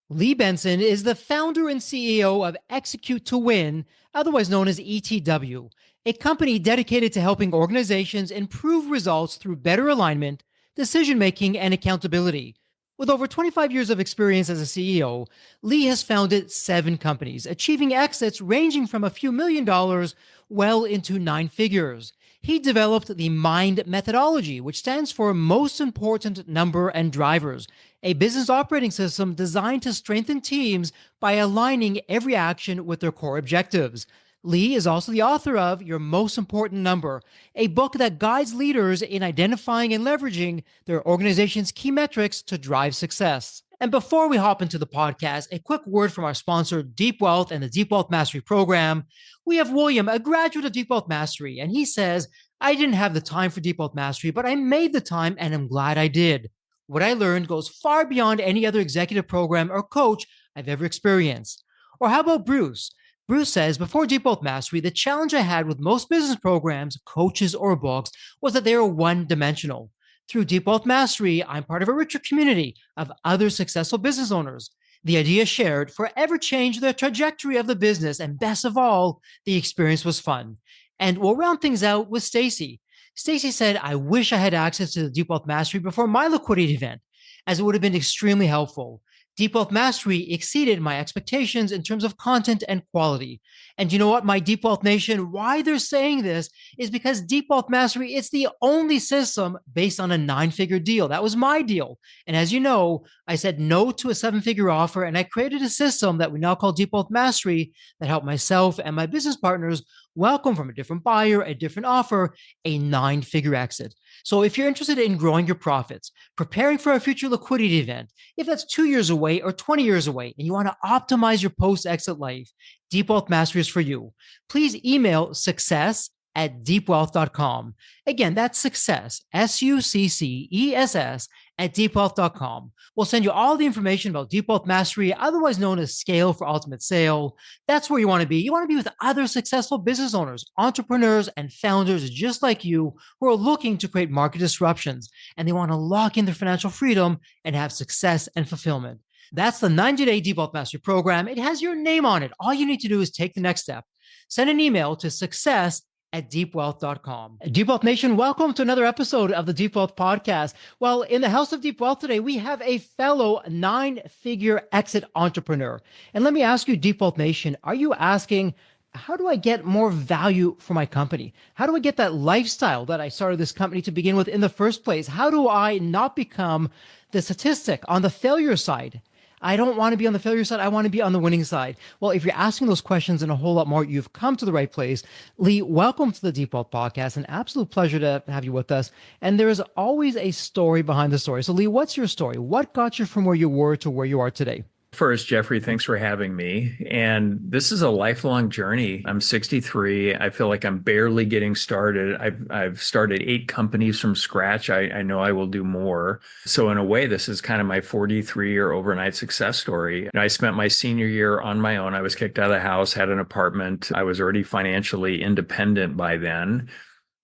Lee Benson is the founder and CEO of Execute2Win, otherwise known as ETW, a company dedicated to helping organizations improve results through better alignment, decision making, and accountability. With over 25 years of experience as a CEO, Lee has founded 7 companies, achieving exits ranging from a few $1,000,000 well into 9 figures. He developed the MIND methodology, which stands for Most Important Number and Drivers, a business operating system designed to strengthen teams by aligning every action with their core objectives. Lee is also the author of Your Most Important Number, a book that guides leaders in identifying and leveraging their organization's key metrics to drive success. And before we hop into the podcast, a quick word from our sponsor, Deep Wealth and the Deep Wealth Mastery Program. We have William, a graduate of Deep Wealth Mastery, and he says, I didn't have the time for Deep Wealth Mastery, but I made the time and I'm glad I did. What I learned goes far beyond any other executive program or coach I've ever experienced. Or how about Bruce? Bruce says, before Deep Wealth Mastery, the challenge I had with most business programs, coaches, or books was that they were one-dimensional. Through Deep Wealth Mastery, I'm part of a richer community of other successful business owners. The ideas shared forever changed the trajectory of the business, and best of all, the experience was fun. And we'll round things out with Stacy. Stacy said, I wish I had access to the Deep Wealth Mastery before my liquidity event, as it would have been extremely helpful. Deep Wealth Mastery exceeded my expectations in terms of content and quality. And you know what, my Deep Wealth Nation, why they're saying this is because Deep Wealth Mastery, it's the only system based on a 9-figure deal. That was my deal. And as you know, I said no to a 7-figure offer, and I created a system that we now call Deep Wealth Mastery that helped myself and my business partners welcome from a different buyer, a different offer, a 9-figure exit. So if you're interested in growing your profits, preparing for a future liquidity event, if that's 2 years away or 20 years away, and you want to optimize your post-exit life, Deep Wealth Mastery is for you. Please email success@deepwealth.com. Again, that's success, success @deepwealth.com. We'll send you all the information about Deep Wealth Mastery, otherwise known as Scale for Ultimate Sale. That's where you want to be. You want to be with other successful business owners, entrepreneurs, and founders just like you who are looking to create market disruptions, and they want to lock in their financial freedom and have success and fulfillment. That's the 90-day Deep Wealth Mastery Program. It has your name on it. All you need to do is take the next step. Send an email to success@deepwealth.com. Deep Wealth Nation, welcome to another episode of the Deep Wealth Podcast. Well, in the House of Deep Wealth today, we have a fellow 9-figure exit entrepreneur. And let me ask you, Deep Wealth Nation, are you asking, how do I get more value for my company? How do I get that lifestyle that I started this company to begin with in the first place? How do I not become the statistic on the failure side? I don't want to be on the failure side. I want to be on the winning side. Well, if you're asking those questions and a whole lot more, you've come to the right place. Lee, welcome to the Deep Wealth Podcast. An absolute pleasure to have you with us. And there is always a story behind the story. So Lee, what's your story? What got you from where you were to where you are today? First, Jeffrey, thanks for having me. And this is a lifelong journey. I'm 63. I feel like I'm barely getting started. I've started 8 companies from scratch. I know I will do more. So in a way, this is kind of my 43-year overnight success story. And I spent my senior year on my own. I was kicked out of the house, had an apartment. I was already financially independent by then.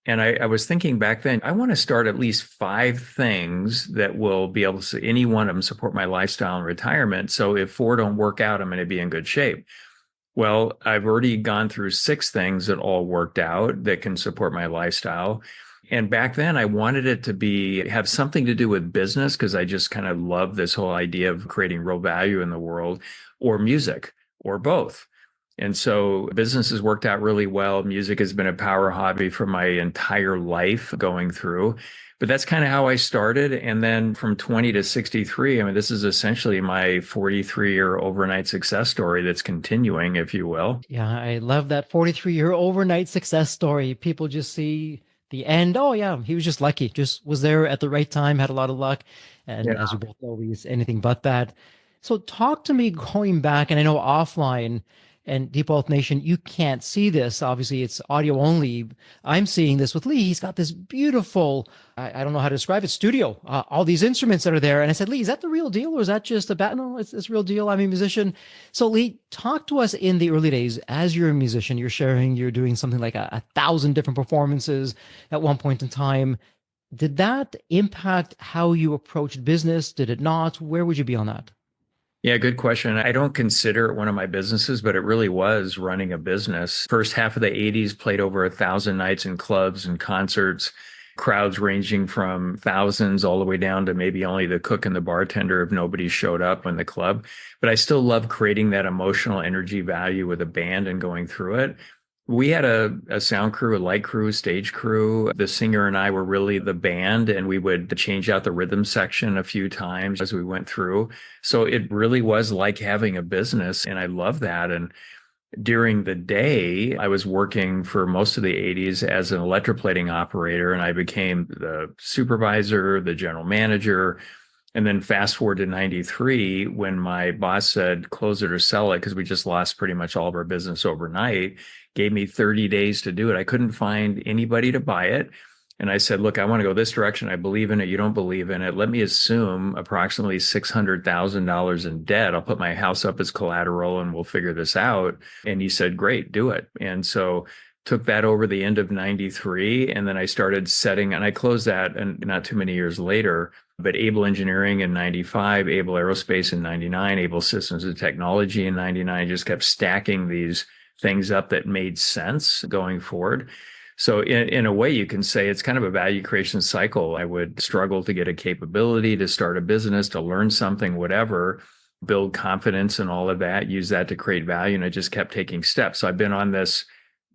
And I was thinking back then, I want to start at least 5 things that will be able to, any one of them, support my lifestyle and retirement. So if 4 don't work out, I'm going to be in good shape. Well, I've already gone through 6 things that all worked out that can support my lifestyle. And back then I wanted it to have something to do with business, because I just kind of love this whole idea of creating real value in the world, or music, or both. And so business has worked out really well. Music has been a power hobby for my entire life going through. But that's kind of how I started. And then from 20 to 63, I mean, this is essentially my 43-year overnight success story that's continuing, if you will. Yeah, I love that 43-year overnight success story. People just see the end. Oh, yeah, he was just lucky, just was there at the right time, had a lot of luck. And Yeah. as we both know, he's anything but that. So talk to me going back, and I know offline, and Deep Wealth Nation, you can't see this. Obviously, it's audio only. I'm seeing this with Lee. He's got this beautiful, I don't know how to describe it, studio, all these instruments that are there. And I said, Lee, is that the real deal, or is that just a bat? No, it's real deal. I'm a musician. So Lee, talk to us in the early days. As you're a musician, you're sharing, you're doing something like 1,000 different performances at one point in time. Did that impact how you approached business? Did it not? Where would you be on that? Yeah, good question. I don't consider it one of my businesses, but it really was running a business. First half of the 80s, played over 1,000 nights in clubs and concerts, crowds ranging from thousands all the way down to maybe only the cook and the bartender if nobody showed up in the club. But I still love creating that emotional energy value with a band and going through it. We had a sound crew, a light crew, stage crew. The singer and I were really the band, and we would change out the rhythm section a few times as we went through. So it really was like having a business, and I love that. And during the day, I was working for most of the 80s as an electroplating operator, and I became the supervisor, the general manager. And then fast forward to 93, when my boss said, close it or sell it, because we just lost pretty much all of our business overnight, gave me 30 days to do it. I couldn't find anybody to buy it. And I said, look, I want to go this direction. I believe in it. You don't believe in it. Let me assume approximately $600,000 in debt. I'll put my house up as collateral and we'll figure this out. And he said, great, do it. And so took that over the end of 93. And then I started setting, and I closed that and not too many years later, but Able Engineering in 95, Able Aerospace in 99, Able Systems and Technology in 99, just kept stacking these things up that made sense going forward. So in a way, you can say it's kind of a value creation cycle. I would struggle to get a capability to start a business, to learn something, whatever, build confidence and all of that, use that to create value. And I just kept taking steps. So I've been on this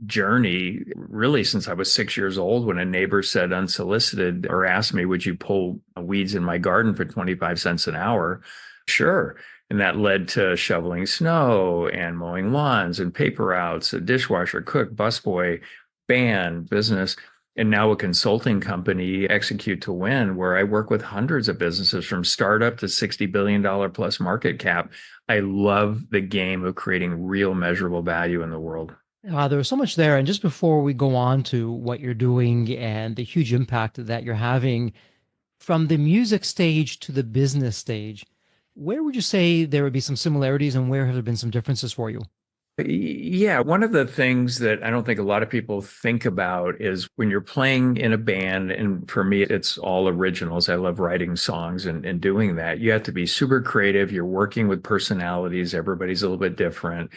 journey really since I was 6 years old, when a neighbor said unsolicited or asked me, would you pull weeds in my garden for 25 cents an hour? Sure. And that led to shoveling snow and mowing lawns and paper routes, a dishwasher, cook, busboy, band, business, and now a consulting company, Execute2Win, where I work with hundreds of businesses from startup to $60 billion plus market cap. I love the game of creating real measurable value in the world. There was so much there. And just before we go on to what you're doing and the huge impact that you're having from the music stage to the business stage, where would you say there would be some similarities and where have there been some differences for you? Yeah, one of the things that I don't think a lot of people think about is when you're playing in a band, and for me, it's all originals. I love writing songs and doing that. You have to be super creative. You're working with personalities. Everybody's a little bit different.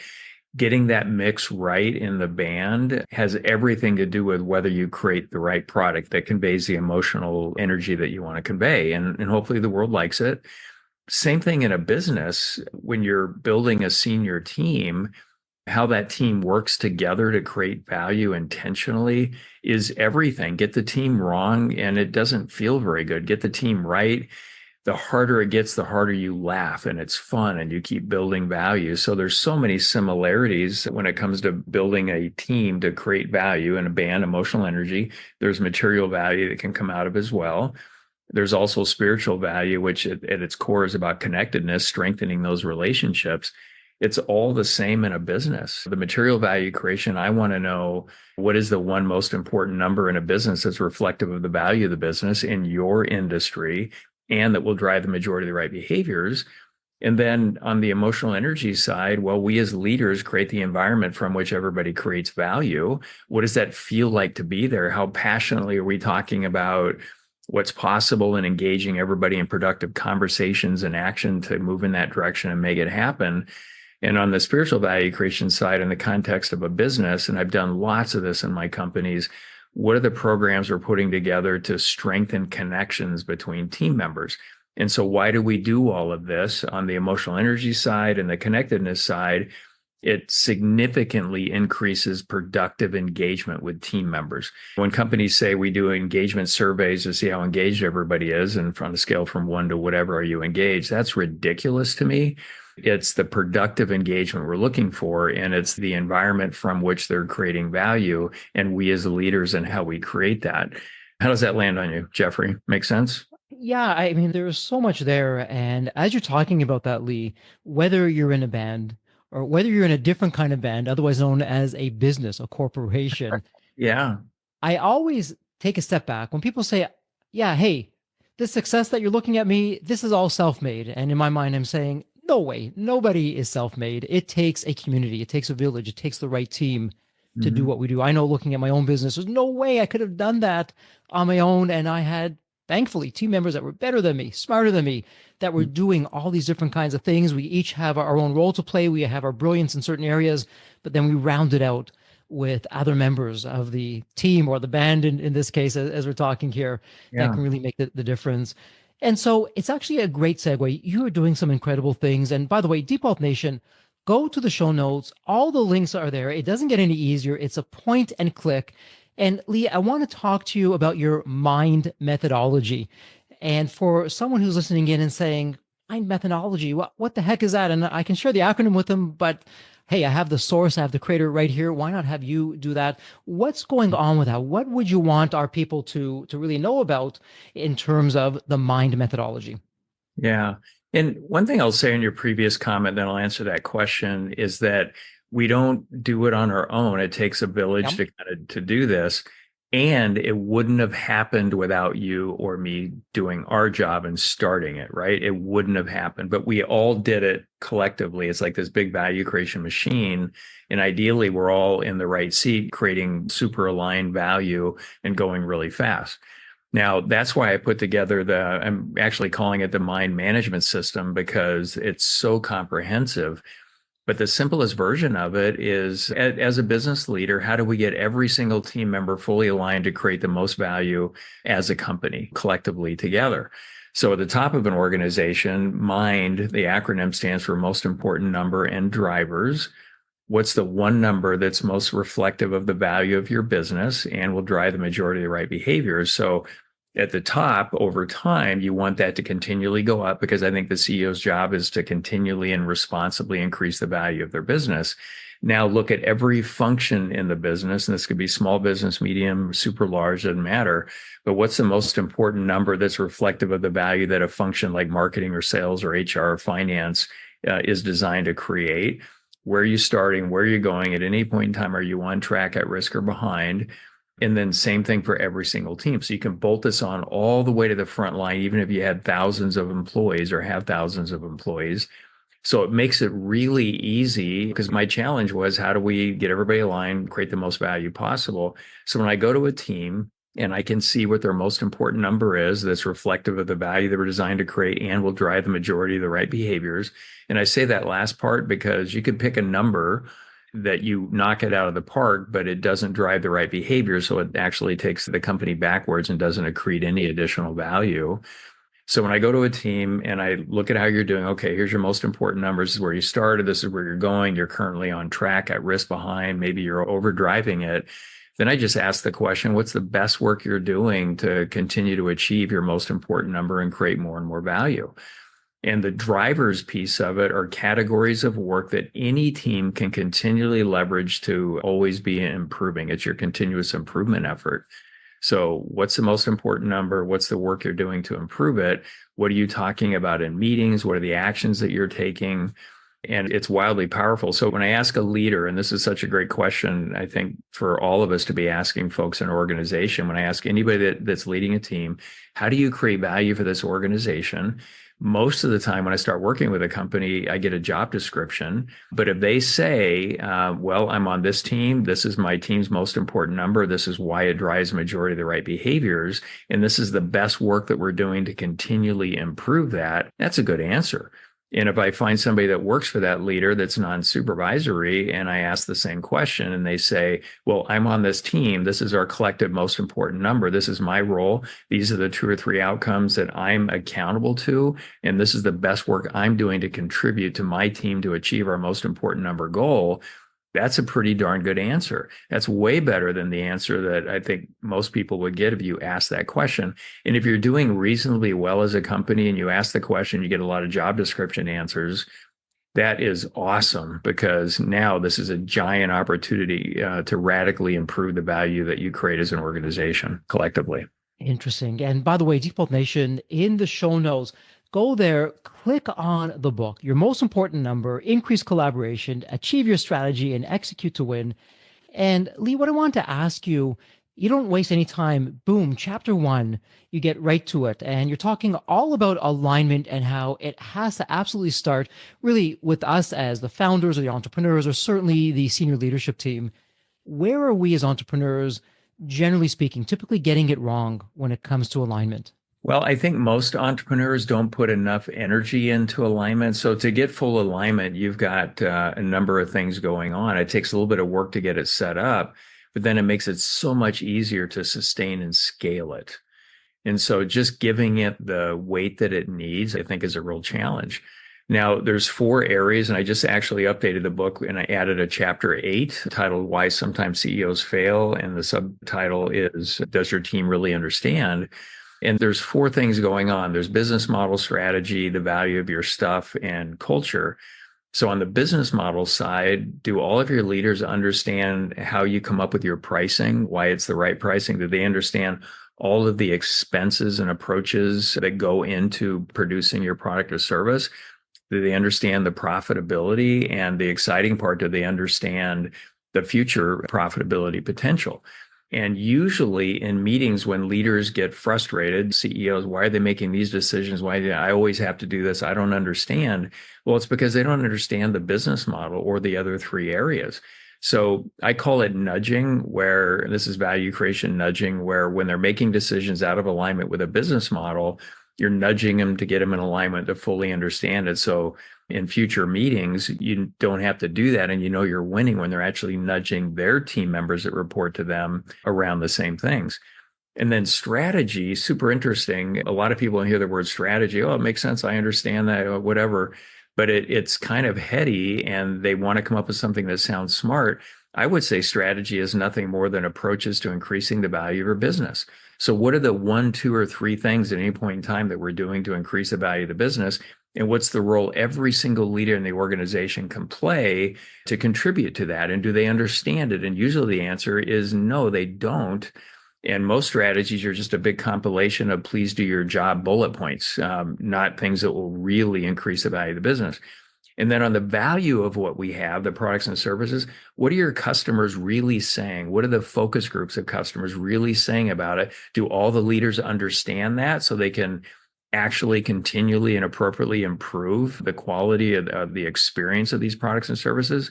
Getting that mix right in the band has everything to do with whether you create the right product that conveys the emotional energy that you want to convey. And hopefully the world likes it. Same thing in a business. When you're building a senior team, how that team works together to create value intentionally is everything. Get the team wrong and it doesn't feel very good. Get the team right. The harder it gets, the harder you laugh and it's fun and you keep building value. So there's so many similarities when it comes to building a team to create value in a band, emotional energy. There's material value that can come out of as well. There's also spiritual value, which at its core is about connectedness, strengthening those relationships. It's all the same in a business. The material value creation, I want to know what is the one most important number in a business that's reflective of the value of the business in your industry and that will drive the majority of the right behaviors. And then on the emotional energy side, well, we as leaders create the environment from which everybody creates value. What does that feel like to be there? How passionately are we talking about what's possible and engaging everybody in productive conversations and action to move in that direction and make it happen? And on the spiritual value creation side, in the context of a business, and I've done lots of this in my companies, what are the programs we're putting together to strengthen connections between team members? And so why do we do all of this on the emotional energy side and the connectedness side? It significantly increases productive engagement with team members. When companies say we do engagement surveys to see how engaged everybody is, and on a scale from 1 to whatever are you engaged, that's ridiculous to me. It's the productive engagement we're looking for, and it's the environment from which they're creating value, and we as leaders and how we create that. How does that land on you, Jeffrey? Make sense? Yeah, I mean, there's so much there. And as you're talking about that, Lee, whether you're in a band or whether you're in a different kind of band, otherwise known as a business, a corporation, Yeah. I always take a step back when people say, yeah, hey, this success that you're looking at me, this is all self-made. And in my mind, I'm saying, no way, nobody is self-made. It takes a community, it takes a village, it takes the right team to do Mhm. what we do. I know looking at my own business, there's no way I could have done that on my own. And I had thankfully, team members that were better than me, smarter than me, that were doing all these different kinds of things. We each have our own role to play. We have our brilliance in certain areas, but then we round it out with other members of the team or the band in this case, as we're talking here, that Yeah. can really make the difference. And so it's actually a great segue. You are doing some incredible things. And by the way, Deep Wealth Nation, go to the show notes. All the links are there. It doesn't get any easier. It's a point and click. And Lee, I want to talk to you about your mind methodology. And for someone who's listening in and saying, mind methodology, what the heck is that? And I can share the acronym with them, but hey, I have the source, I have the creator right here. Why not have you do that? What's going on with that? What would you want our people to really know about in terms of the mind methodology? Yeah. And one thing I'll say in your previous comment, then I'll answer that question, is that we don't do it on our own. It takes a village Yep. to do this. And it wouldn't have happened without you or me doing our job and starting it, right? It wouldn't have happened, but we all did it collectively. It's like this big value creation machine. And ideally, we're all in the right seat, creating super aligned value and going really fast. Now, that's why I put together I'm actually calling it the mind management system because it's so comprehensive. But the simplest version of it is, as a business leader, how do we get every single team member fully aligned to create the most value as a company collectively together? So at the top of an organization, MIND, the acronym stands for most important number and drivers. What's the one number that's most reflective of the value of your business and will drive the majority of the right behaviors? So at the top, over time, you want that to continually go up because I think the CEO's job is to continually and responsibly increase the value of their business. Now look at every function in the business, and this could be small business, medium, super large, doesn't matter. But what's the most important number that's reflective of the value that a function like marketing or sales or HR or finance is designed to create? Where are you starting? Where are you going? At any point in time, are you on track, at risk, or behind? And then same thing for every single team. So you can bolt this on all the way to the front line, even if you had thousands of employees or have thousands of employees. So it makes it really easy because my challenge was, how do we get everybody aligned, create the most value possible? So when I go to a team and I can see what their most important number is that's reflective of the value they were designed to create and will drive the majority of the right behaviors. And I say that last part because you could pick a number that you knock it out of the park, but it doesn't drive the right behavior. So it actually takes the company backwards and doesn't accrete any additional value. So when I go to a team and I look at how you're doing, okay, here's your most important numbers. This is where you started. This is where you're going. You're currently on track, at risk, behind. Maybe you're overdriving it. Then I just ask the question, what's the best work you're doing to continue to achieve your most important number and create more and more value? And the drivers piece of it are categories of work that any team can continually leverage to always be improving. It's your continuous improvement effort. So what's the most important number? What's the work you're doing to improve it? What are you talking about in meetings? What are the actions that you're taking? And it's wildly powerful. So when I ask a leader, and this is such a great question, I think for all of us to be asking folks in an organization, when I ask anybody that's leading a team, how do you create value for this organization? Most of the time when I start working with a company, I get a job description. But if they say, well, I'm on this team, this is my team's most important number, this is why it drives the majority of the right behaviors, and this is the best work that we're doing to continually improve that, that's a good answer. And if I find somebody that works for that leader that's non-supervisory and I ask the same question and they say, well, I'm on this team. This is our collective most important number. This is my role. These are the 2 or 3 outcomes that I'm accountable to. And this is the best work I'm doing to contribute to my team to achieve our most important number goal. That's a pretty darn good answer. That's way better than the answer that I think most people would get if you ask that question. And if you're doing reasonably well as a company and you ask the question, you get a lot of job description answers. That is awesome because now this is a giant opportunity to radically improve the value that you create as an organization collectively. Interesting. And by the way, Deep Wealth Nation, in the show notes, go there, click on the book, Your Most Important Number, Increase Collaboration, Achieve Your Strategy, and Execute to Win. And Lee, what I want to ask you, you don't waste any time. Boom, chapter 1, you get right to it. And you're talking all about alignment and how it has to absolutely start really with us as the founders or the entrepreneurs, or certainly the senior leadership team. Where are we as entrepreneurs, generally speaking, typically getting it wrong when it comes to alignment? Well, I think most entrepreneurs don't put enough energy into alignment. So to get full alignment, you've got a number of things going on. It takes a little bit of work to get it set up, but then it makes it so much easier to sustain and scale it. And so just giving it the weight that it needs, I think is a real challenge. Now, there's four areas, and I just actually updated the book and I added a chapter 8 titled Why Sometimes CEOs Fail. And the subtitle is Does Your Team Really Understand? And there's four things going on. There's business model strategy, the value of your stuff, and culture. So on the business model side, do all of your leaders understand how you come up with your pricing, why it's the right pricing? Do they understand all of the expenses and approaches that go into producing your product or service? Do they understand the profitability? And the exciting part, do they understand the future profitability potential? And usually in meetings, when leaders get frustrated, CEOs, why are they making these decisions? Why do I always have to do this? I don't understand. Well, it's because they don't understand the business model or the other three areas. So I call it nudging, where this is value creation nudging, where when they're making decisions out of alignment with a business model, you're nudging them to get them in alignment to fully understand it. So in future meetings, you don't have to do that. And you know you're winning when they're actually nudging their team members that report to them around the same things. And then strategy, super interesting. A lot of people hear the word strategy. Oh, it makes sense. I understand that, or whatever. But it's kind of heady and they want to come up with something that sounds smart. I would say strategy is nothing more than approaches to increasing the value of your business. So what are the one, two, or three things at any point in time that we're doing to increase the value of the business? And what's the role every single leader in the organization can play to contribute to that? And do they understand it? And usually the answer is no, they don't. And most strategies are just a big compilation of please do your job bullet points, not things that will really increase the value of the business. And then on the value of what we have, the products and services, what are your customers really saying? What are the focus groups of customers really saying about it? Do all the leaders understand that so they can actually continually and appropriately improve the quality of the experience of these products and services?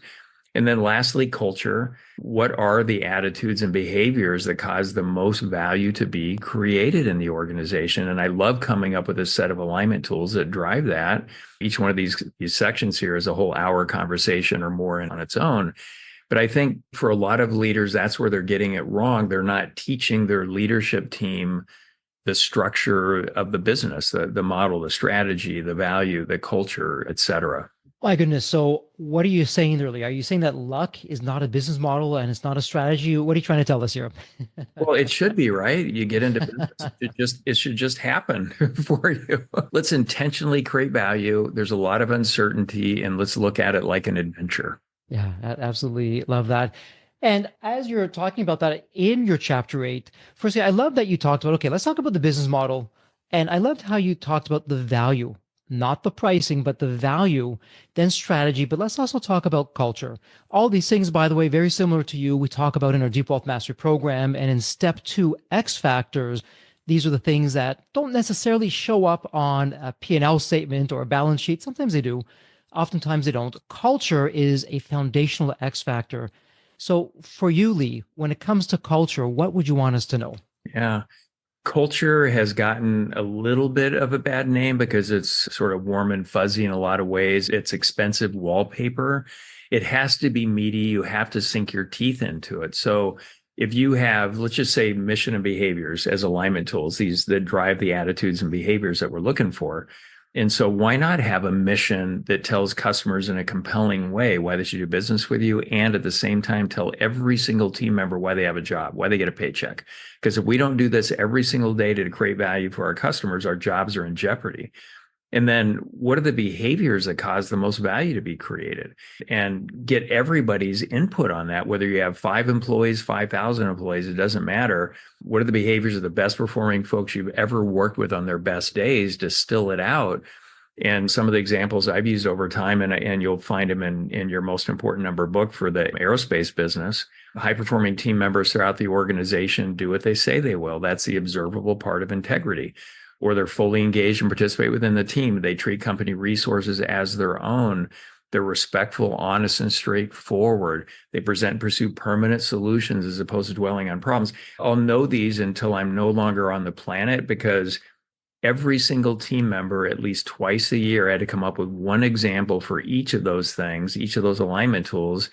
And then lastly, culture. What are the attitudes and behaviors that cause the most value to be created in the organization? And I love coming up with a set of alignment tools that drive that. Each one of these sections here is a whole hour conversation or more on its own. But I think for a lot of leaders, that's where they're getting it wrong. They're not teaching their leadership team the structure of the business, the model, the strategy, the value, the culture, et cetera. My goodness. So what are you saying there, Lee? Are you saying that luck is not a business model and it's not a strategy? What are you trying to tell us here? Well, it should be, right? You get into business, it should just happen for you. Let's intentionally create value. There's a lot of uncertainty, and let's look at it like an adventure. Yeah, absolutely love that. And as you're talking about that in your chapter 8, firstly, I love that you talked about, okay, let's talk about the business model. And I loved how you talked about the value, not the pricing, but the value, then strategy. But let's also talk about culture. All these things, by the way, very similar to you, we talk about in our Deep Wealth Mastery program. And in step 2, X factors, these are the things that don't necessarily show up on a P&L statement or a balance sheet. Sometimes they do. Oftentimes they don't. Culture is a foundational X factor. So for you, Lee, when it comes to culture, what would you want us to know? Yeah. Culture has gotten a little bit of a bad name because it's sort of warm and fuzzy in a lot of ways. It's expensive wallpaper. It has to be meaty. You have to sink your teeth into it. So if you have, let's just say, mission and behaviors as alignment tools, these that drive the attitudes and behaviors that we're looking for. And so why not have a mission that tells customers in a compelling way why they should do business with you, and at the same time tell every single team member why they have a job, why they get a paycheck? Because if we don't do this every single day to create value for our customers, our jobs are in jeopardy. And then what are the behaviors that cause the most value to be created? And get everybody's input on that, whether you have 5 employees, 5,000 employees, it doesn't matter. What are the behaviors of the best performing folks you've ever worked with on their best days? Distill it out. And some of the examples I've used over time, and you'll find them in your most important number book for the aerospace business. High performing team members throughout the organization do what they say they will. That's the observable part of integrity. Or they're fully engaged and participate within the team. They treat company resources as their own. They're respectful, honest, and straightforward. They present and pursue permanent solutions as opposed to dwelling on problems. I'll know these until I'm no longer on the planet, because every single team member at least twice a year had to come up with one example for each of those things, each of those alignment tools,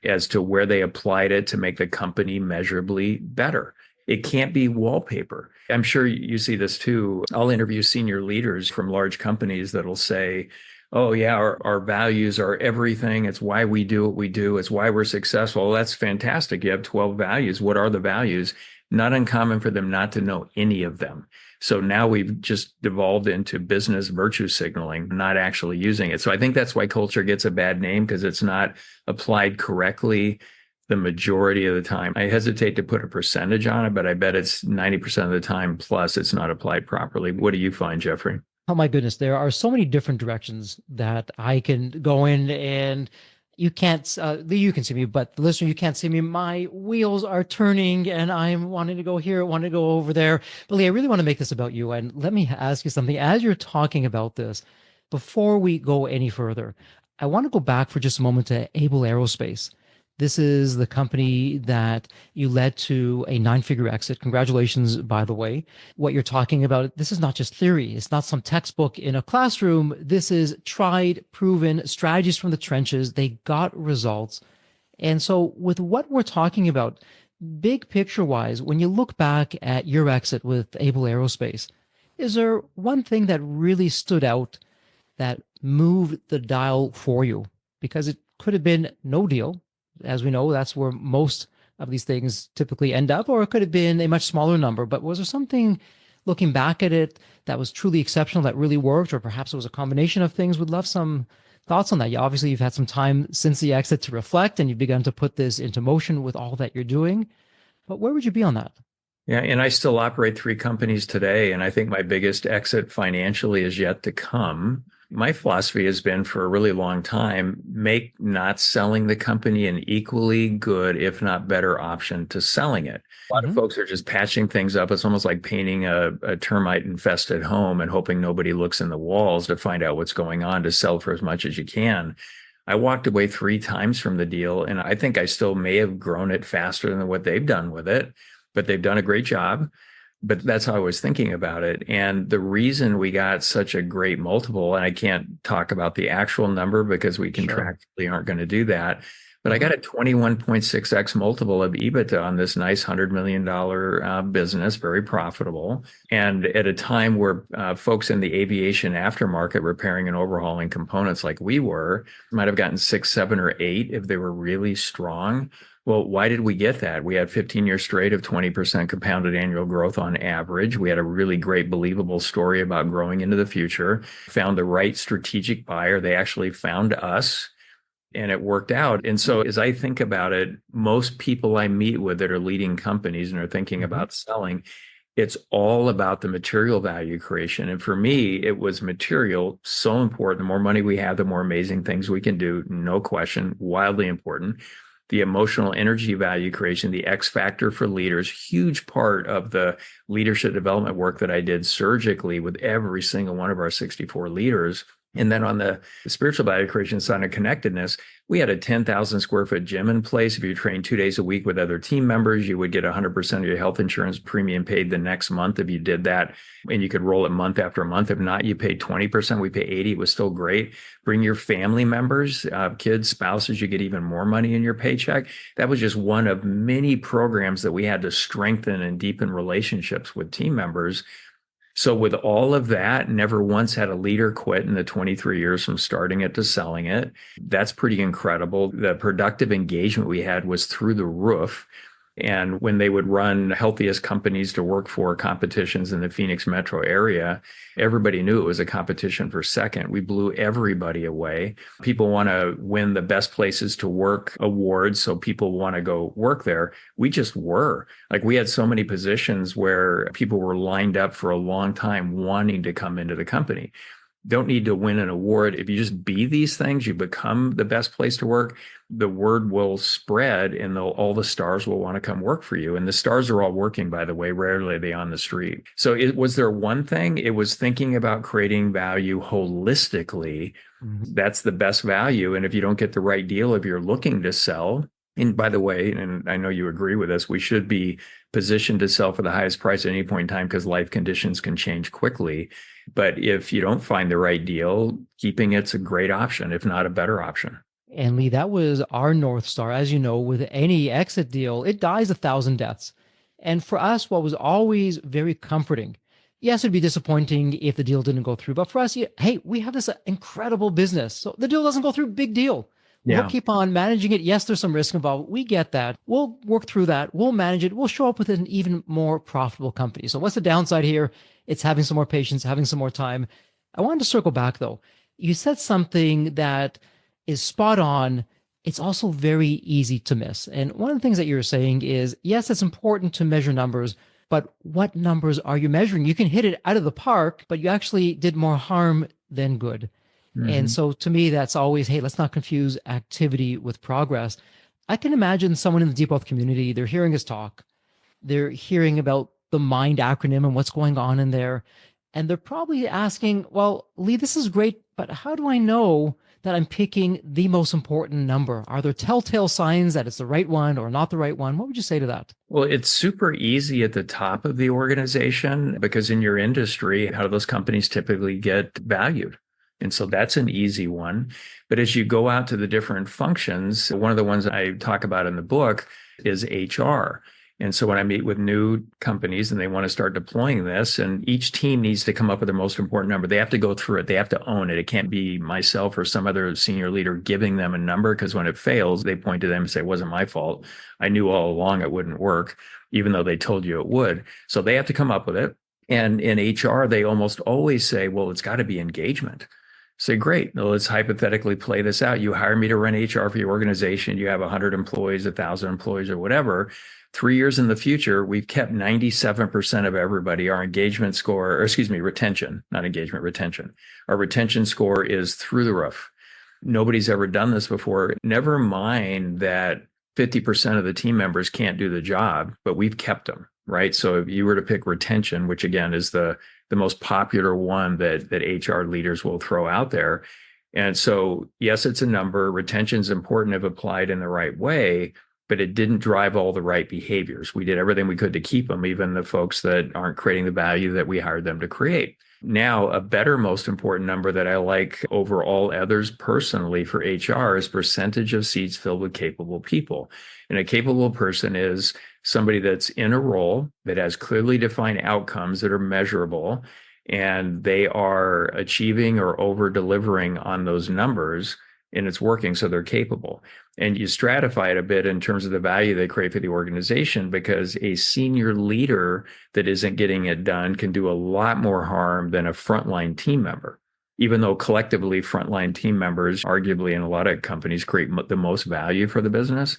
as to where they applied it to make the company measurably better. It can't be wallpaper. I'm sure you see this too. I'll interview senior leaders from large companies that'll say, oh, yeah, our values are everything. It's why we do what we do. It's why we're successful. Well, that's fantastic. You have 12 values. What are the values? Not uncommon for them not to know any of them. So now we've just devolved into business virtue signaling, not actually using it. So I think that's why culture gets a bad name, because it's not applied correctly the majority of the time. I hesitate to put a percentage on it, but I bet it's 90% of the time plus it's not applied properly. What do you find, Jeffrey? Oh my goodness, there are so many different directions that I can go in, and you can see me, but the listener, you can't see me. My wheels are turning and I'm wanting to go here, wanting to go over there. But Lee, I really want to make this about you. And let me ask you something. As you're talking about this, before we go any further, I want to go back for just a moment to Able Aerospace. This is the company that you led to a nine-figure exit. Congratulations, by the way. What you're talking about, this is not just theory. It's not some textbook in a classroom. This is tried, proven strategies from the trenches. They got results. And so with what we're talking about, big picture wise, when you look back at your exit with Able Aerospace, is there one thing that really stood out that moved the dial for you? Because it could have been no deal. As we know, that's where most of these things typically end up, or it could have been a much smaller number. But was there something looking back at it that was truly exceptional, that really worked, or perhaps it was a combination of things? Would love some thoughts on that. Obviously, you've had some time since the exit to reflect, and you've begun to put this into motion with all that you're doing. But where would you be on that? Yeah, and I still operate three companies today, and I think my biggest exit financially is yet to come. My philosophy has been for a really long time, make not selling the company an equally good, if not better option to selling it. A lot of Hmm. folks are just patching things up. It's almost like painting a termite infested home and hoping nobody looks in the walls to find out what's going on to sell for as much as you can. I walked away three times from the deal, and I think I still may have grown it faster than what they've done with it, but they've done a great job. But that's how I was thinking about it. And the reason we got such a great multiple, and I can't talk about the actual number because we Sure. contractually aren't going to do that, but I Hmm. got a 21.6x multiple of EBITDA on this nice $100 million business, very profitable. And at a time where folks in the aviation aftermarket repairing and overhauling components like we were might have gotten six, seven, or eight if they were really strong. Well, why did we get that? We had 15 years straight of 20% compounded annual growth on average. We had a really great, believable story about growing into the future, found the right strategic buyer. They actually found us, and it worked out. And so as I think about it, most people I meet with that are leading companies and are thinking Hmm. about selling, it's all about the material value creation. And for me, it was material so important. The more money we have, the more amazing things we can do. No question, wildly important. The emotional energy value creation, the X factor for leaders, huge part of the leadership development work that I did surgically with every single one of our 64 leaders. And then on the spiritual value creation side of connectedness, we had a 10,000 square foot gym in place. If you train 2 days a week with other team members, you would get 100% of your health insurance premium paid the next month if you did that. And you could roll it month after month. If not, you paid 20%. We pay 80. It was still great. Bring your family members, kids, spouses, you get even more money in your paycheck. That was just one of many programs that we had to strengthen and deepen relationships with team members. So with all of that, never once had a leader quit in the 23 years from starting it to selling it. That's pretty incredible. The productive engagement we had was through the roof. And when they would run healthiest companies to work for competitions in the Phoenix metro area, everybody knew it was a competition for second. We blew everybody away. People want to win the best places to work awards, so people want to go work there. We just were. Like, we had so many positions where people were lined up for a long time wanting to come into the company. Don't need to win an award. If you just be these things, you become the best place to work. The word will spread, and all the stars will want to come work for you. And the stars are all working, by the way. Rarely are they on the street. So was there one thing? It was thinking about creating value holistically. Hmm. That's the best value. And if you don't get the right deal, if you're looking to sell, And by the way, and I know you agree with this, we should be positioned to sell for the highest price at any point in time because life conditions can change quickly. But if you don't find the right deal, keeping it's a great option, if not a better option. And Lee, that was our North Star. As you know, with any exit deal, it dies 1,000 deaths. And for us, what was always very comforting, yes, it'd be disappointing if the deal didn't go through. But for us, hey, we have this incredible business. So the deal doesn't go through, big deal. We'll Yeah. keep on managing it. Yes, there's some risk involved. We get that. We'll work through that. We'll manage it. We'll show up with an even more profitable company. So what's the downside here? It's having some more patience, having some more time. I wanted to circle back though. You said something that is spot on. It's also very easy to miss. And one of the things that you're saying is, yes, it's important to measure numbers, but what numbers are you measuring? You can hit it out of the park, but you actually did more harm than good. And Hmm. so to me, that's always, hey, let's not confuse activity with progress. I can imagine someone in the deep wealth community, they're hearing us talk, they're hearing about the MIND acronym and what's going on in there. And they're probably asking, well, Lee, this is great, but how do I know that I'm picking the most important number? Are there telltale signs that it's the right one or not the right one? What would you say to that? Well, it's super easy at the top of the organization because in your industry, how do those companies typically get valued? And so that's an easy one. But as you go out to the different functions, one of the ones I talk about in the book is HR. And so when I meet with new companies and they want to start deploying this, and each team needs to come up with their most important number, they have to go through it. They have to own it. It can't be myself or some other senior leader giving them a number because when it fails, they point to them and say, it wasn't my fault. I knew all along it wouldn't work, even though they told you it would. So they have to come up with it. And in HR, they almost always say, well, it's got to be engagement. Say, great. Well, let's hypothetically play this out. You hire me to run HR for your organization. You have 100 employees, 1,000 employees, or whatever. 3 years in the future, we've kept 97% of everybody. Our engagement score, or excuse me, retention, not engagement, retention. Our retention score is through the roof. Nobody's ever done this before. Never mind that 50% of the team members can't do the job, but we've kept them, right? So if you were to pick retention, which again is the most popular one that HR leaders will throw out there. And so, yes, it's a number. Retention is important if applied in the right way, but it didn't drive all the right behaviors. We did everything we could to keep them, even the folks that aren't creating the value that we hired them to create. Now, a better, most important number that I like over all others personally for HR is percentage of seats filled with capable people. And a capable person is somebody that's in a role that has clearly defined outcomes that are measurable, and they are achieving or over delivering on those numbers, and it's working, so they're capable. And you stratify it a bit in terms of the value they create for the organization, because a senior leader that isn't getting it done can do a lot more harm than a frontline team member, even though collectively frontline team members arguably in a lot of companies create the most value for the business.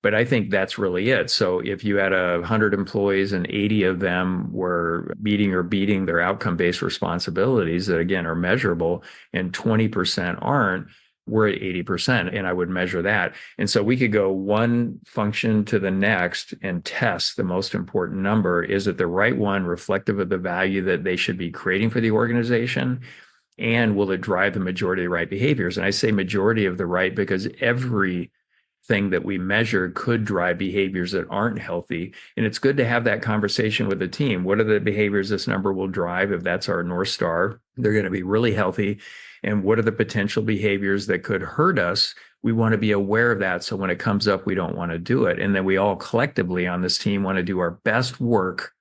But I think that's really it. So if you had 100 employees and 80 of them were meeting or beating their outcome-based responsibilities that, again, are measurable, and 20% aren't, we're at 80%, and I would measure that. And so we could go one function to the next and test the most important number. Is it the right one, reflective of the value that they should be creating for the organization? And will it drive the majority of the right behaviors? And I say majority of the right because every thing that we measure could drive behaviors that aren't healthy. And it's good to have that conversation with the team. What are the behaviors this number will drive? If that's our North Star, they're going to be really healthy. And what are the potential behaviors that could hurt us? We want to be aware of that. So when it comes up, we don't want to do it. And then we all collectively on this team want to do our best work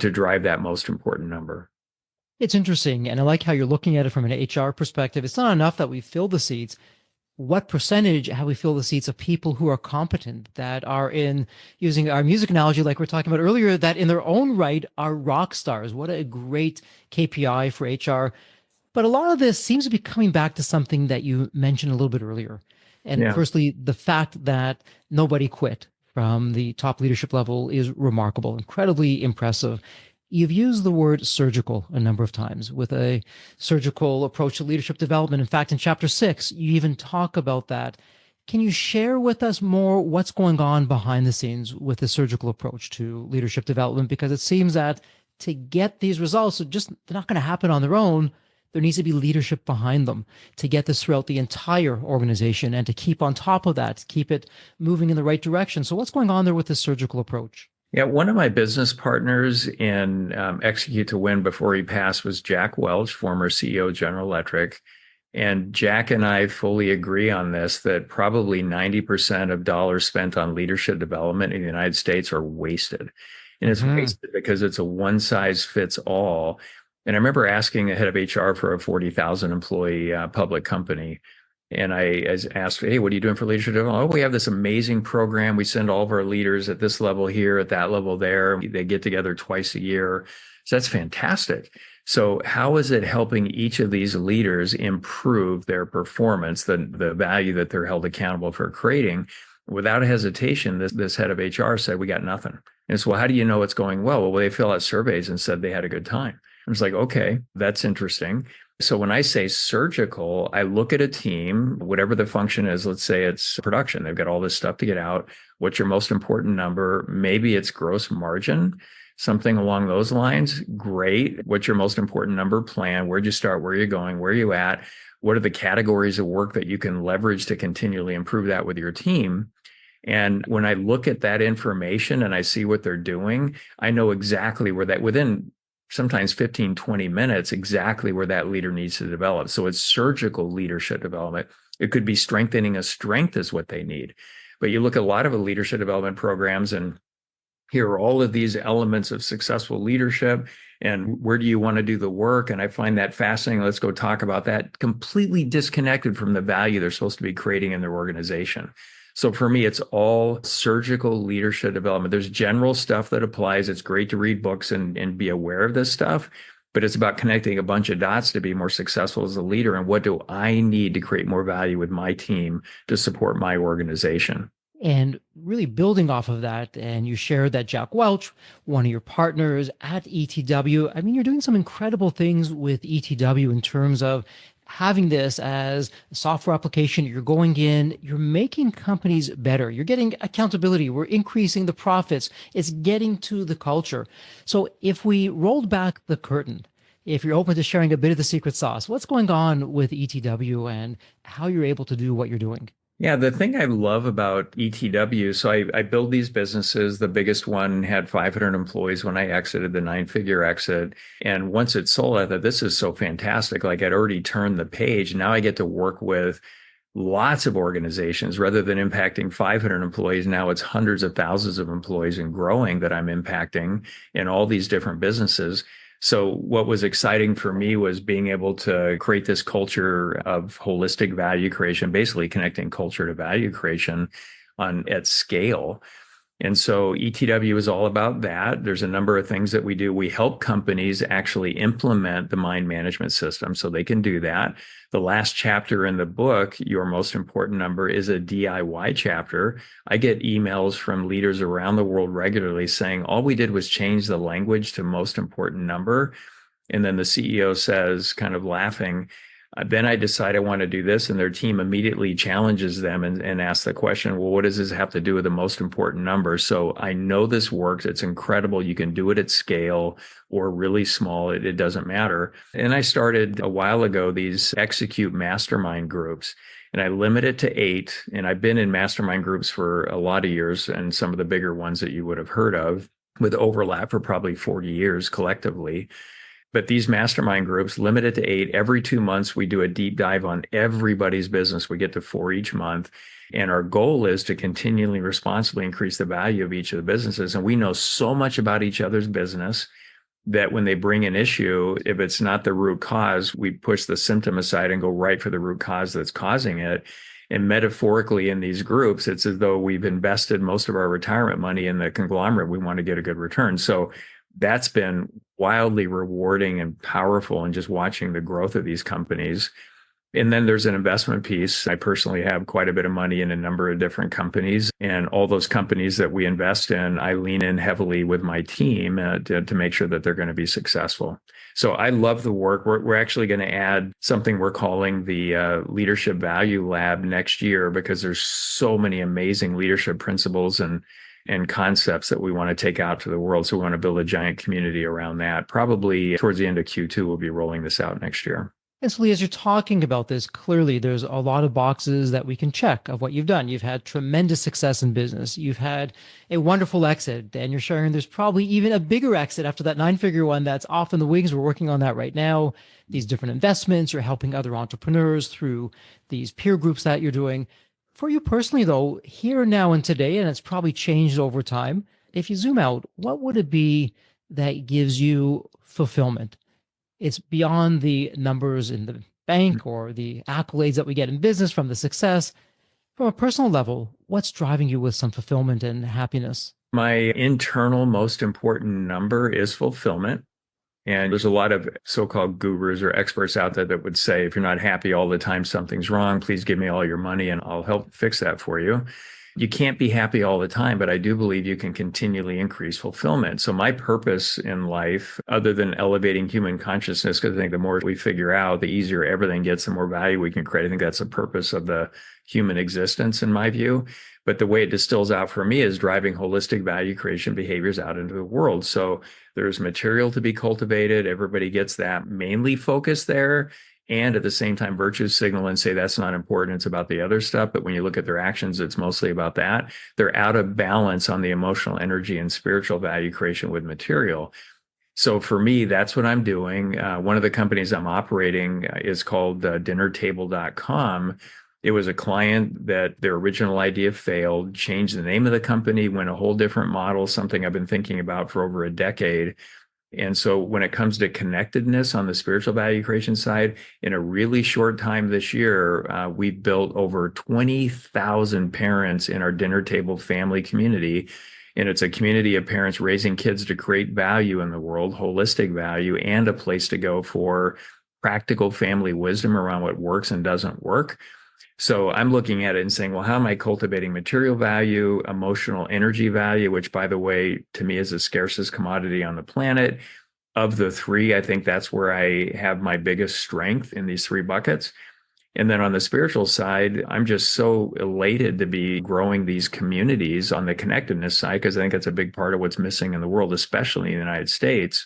to drive that most important number. It's interesting. And I like how you're looking at it from an HR perspective. It's not enough that we fill the seats. What percentage have we filled the seats of people who are competent, that are in, using our music analogy, like we're talking about earlier, that in their own right are rock stars? What a great KPI for HR. But a lot of this seems to be coming back to something that you mentioned a little bit earlier. And Yeah. firstly, the fact that nobody quit from the top leadership level is remarkable, incredibly impressive. You've used the word surgical a number of times, with a surgical approach to leadership development. In fact, in chapter 6, you even talk about that. Can you share with us more what's going on behind the scenes with the surgical approach to leadership development? Because it seems that to get these results, they're not going to happen on their own. there needs to be leadership behind them to get this throughout the entire organization and to keep on top of that, keep it moving in the right direction. So what's going on there with this surgical approach? Yeah, one of my business partners in Execute to Win before he passed was Jack Welch, former CEO of General Electric. And Jack and I fully agree on this that probably 90% of dollars spent on leadership development in the United States are wasted. And it's Hmm. wasted because it's a one size fits all. And I remember asking the head of HR for a 40,000 employee public company. And I asked, hey, what are you doing for leadership development? Oh, we have this amazing program. We send all of our leaders at this level here, at that level there. They get together twice a year. So that's fantastic. So how is it helping each of these leaders improve their performance, the value that they're held accountable for creating? Without hesitation, this head of HR said, we got nothing. And so, well, how do you know it's going well? Well, they fill out surveys and said they had a good time. I was like, okay, that's interesting. So when I say surgical, I look at a team, whatever the function is, let's say it's production. They've got all this stuff to get out. What's your most important number? Maybe it's gross margin, something along those lines. Great. What's your most important number? Plan. Where'd you start? Where are you going? Where are you at? What are the categories of work that you can leverage to continually improve that with your team? And when I look at that information and I see what they're doing, I know exactly where that within sometimes 15, 20 minutes, exactly where that leader needs to develop. So it's surgical leadership development. It could be strengthening a strength is what they need. But you look at a lot of the leadership development programs and here are all of these elements of successful leadership and where do you want to do the work? And I find that fascinating. Let's go talk about that. Completely disconnected from the value they're supposed to be creating in their organization. So for me, it's all surgical leadership development. There's general stuff that applies. It's great to read books and be aware of this stuff, but it's about connecting a bunch of dots to be more successful as a leader. And what do I need to create more value with my team to support my organization? And really building off of that, and you shared that Jack Welch, one of your partners at ETW, I mean, you're doing some incredible things with ETW in terms of having this as a software application. You're going in, you're making companies better. You're getting accountability. We're increasing the profits. It's getting to the culture. So if we rolled back the curtain, if you're open to sharing a bit of the secret sauce, what's going on with ETW and how you're able to do what you're doing? Yeah, the thing I love about ETW, so I build these businesses. The biggest one had 500 employees when I exited the nine-figure exit. And once it sold, I thought, this is so fantastic. Like I'd already turned the page. Now I get to work with lots of organizations rather than impacting 500 employees. Now it's hundreds of thousands of employees and growing that I'm impacting in all these different businesses. So what was exciting for me was being able to create this culture of holistic value creation, basically connecting culture to value creation on at scale. And so ETW is all about that. There's a number of things that we do. We help companies actually implement the mind management system so they can do that. The last chapter in the book, Your Most Important Number, is a DIY chapter. I get emails from leaders around the world regularly saying, all we did was change the language to most important number. And then the CEO says, kind of laughing, then I decide I want to do this, and their team immediately challenges them and asks the question, well, what does this have to do with the most important number? So I know this works. It's incredible. You can do it at scale or really small. It doesn't matter. And I started a while ago these Execute mastermind groups, and I limit it to 8. And I've been in mastermind groups for a lot of years, and some of the bigger ones that you would have heard of with overlap for probably 40 years collectively. But these mastermind groups limited to 8. Every 2 months, we do a deep dive on everybody's business. We get to 4 each month. And our goal is to continually responsibly increase the value of each of the businesses. And we know so much about each other's business that when they bring an issue, if it's not the root cause, we push the symptom aside and go right for the root cause that's causing it. And metaphorically in these groups, it's as though we've invested most of our retirement money in the conglomerate. We want to get a good return. So that's been wildly rewarding and powerful and just watching the growth of these companies. And then there's an investment piece. I personally have quite a bit of money in a number of different companies. And all those companies that we invest in, I lean in heavily with my team to make sure that they're going to be successful. So I love the work. We're actually going to add something we're calling the Leadership Value Lab next year because there's so many amazing leadership principles and concepts that we want to take out to the world. So we want to build a giant community around that. Probably towards the end of Q2, we'll be rolling this out next year. And so, Lee, as you're talking about this, clearly there's a lot of boxes that we can check of what you've done. You've had tremendous success in business. You've had a wonderful exit, and you're sharing there's probably even a bigger exit after that nine-figure one that's off in the wings. We're working on that right now. These different investments, you're helping other entrepreneurs through these peer groups that you're doing. For you personally, though, here, now, and today, and it's probably changed over time, if you zoom out, what would it be that gives you fulfillment? It's beyond the numbers in the bank or the accolades that we get in business from the success. From a personal level, what's driving you with some fulfillment and happiness? My internal most important number is fulfillment. And there's a lot of so-called gurus or experts out there that would say, if you're not happy all the time, something's wrong. Please give me all your money and I'll help fix that for you. You can't be happy all the time, but I do believe you can continually increase fulfillment. So my purpose in life, other than elevating human consciousness, because I think the more we figure out, the easier everything gets, the more value we can create. I think that's the purpose of the human existence, in my view. But the way it distills out for me is driving holistic value creation behaviors out into the world. So there's material to be cultivated. Everybody gets that mainly focused there. And at the same time, virtue signal and say that's not important. It's about the other stuff. But when you look at their actions, it's mostly about that. They're out of balance on the emotional energy and spiritual value creation with material. So for me, that's what I'm doing. One of the companies I'm operating is called dinnertable.com. It was a client that their original idea failed, changed the name of the company, went a whole different model, something I've been thinking about for over a decade. And so when it comes to connectedness on the spiritual value creation side, in a really short time this year, we've built over 20,000 parents in our dinner table family community. And it's a community of parents raising kids to create value in the world, holistic value, and a place to go for practical family wisdom around what works and doesn't work. So I'm looking at it and saying, well, how am I cultivating material value, emotional energy value, which, by the way, to me is the scarcest commodity on the planet. Of the three, I think that's where I have my biggest strength in these three buckets. And then on the spiritual side, I'm just so elated to be growing these communities on the connectedness side, because I think that's a big part of what's missing in the world, especially in the United States.